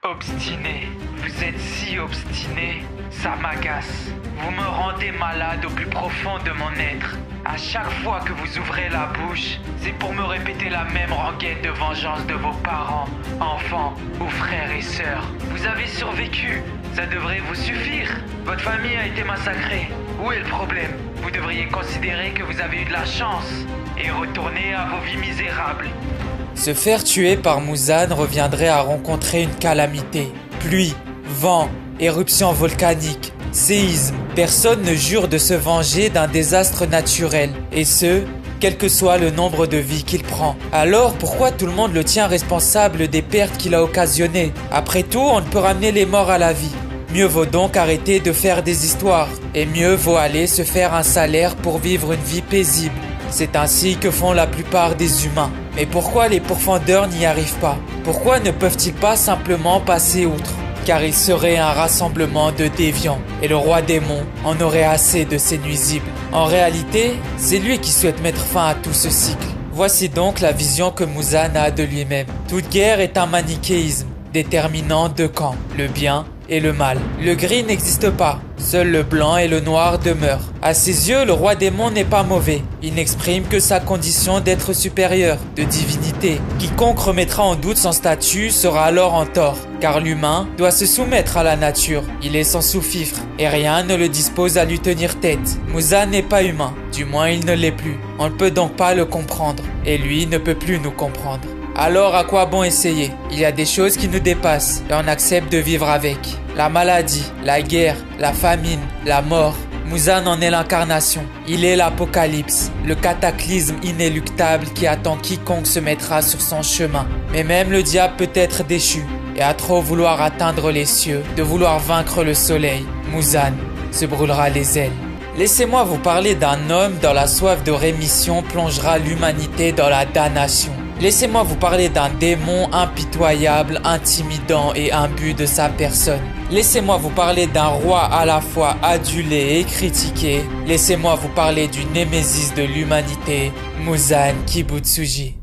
Obstiné, vous êtes si obstiné, ça m'agace. Vous me rendez malade au plus profond de mon être. À chaque fois que vous ouvrez la bouche, c'est pour me répéter la même rengaine de vengeance de vos parents, enfants ou frères et sœurs. Vous avez survécu, ça devrait vous suffire. Votre famille a été massacrée. Où est le problème? Vous devriez considérer que vous avez eu de la chance et retourner à vos vies misérables. Se faire tuer par Muzan reviendrait à rencontrer une calamité. Pluie, vent, éruption volcanique, séisme. Personne ne jure de se venger d'un désastre naturel. Et ce, quel que soit le nombre de vies qu'il prend. Alors pourquoi tout le monde le tient responsable des pertes qu'il a occasionnées? Après tout, on ne peut ramener les morts à la vie. Mieux vaut donc arrêter de faire des histoires. Et mieux vaut aller se faire un salaire pour vivre une vie paisible. C'est ainsi que font la plupart des humains. Mais pourquoi les pourfendeurs n'y arrivent pas? Pourquoi ne peuvent-ils pas simplement passer outre? Car il serait un rassemblement de déviants, et le roi démon en aurait assez de ces nuisibles. En réalité, c'est lui qui souhaite mettre fin à tout ce cycle. Voici donc la vision que Muzan a de lui-même. Toute guerre est un manichéisme, déterminant deux camps, le bien et le mal. Le gris n'existe pas, seul le blanc et le noir demeurent. À ses yeux, le roi démon n'est pas mauvais. Il n'exprime que sa condition d'être supérieur, de divinité. Quiconque remettra en doute son statut sera alors en tort, car l'humain doit se soumettre à la nature. Il est sans sous-fifre, et rien ne le dispose à lui tenir tête. Muzan n'est pas humain, du moins il ne l'est plus. On ne peut donc pas le comprendre, et lui ne peut plus nous comprendre. Alors à quoi bon essayer? Il y a des choses qui nous dépassent et on accepte de vivre avec. La maladie, la guerre, la famine, la mort. Muzan en est l'incarnation. Il est l'apocalypse, le cataclysme inéluctable qui attend quiconque se mettra sur son chemin. Mais même le diable peut être déchu et à trop vouloir atteindre les cieux, de vouloir vaincre le soleil, Muzan se brûlera les ailes. Laissez-moi vous parler d'un homme dont la soif de rémission plongera l'humanité dans la damnation. Laissez-moi vous parler d'un démon impitoyable, intimidant et imbu de sa personne. Laissez-moi vous parler d'un roi à la fois adulé et critiqué. Laissez-moi vous parler du némésis de l'humanité, Muzan Kibutsuji.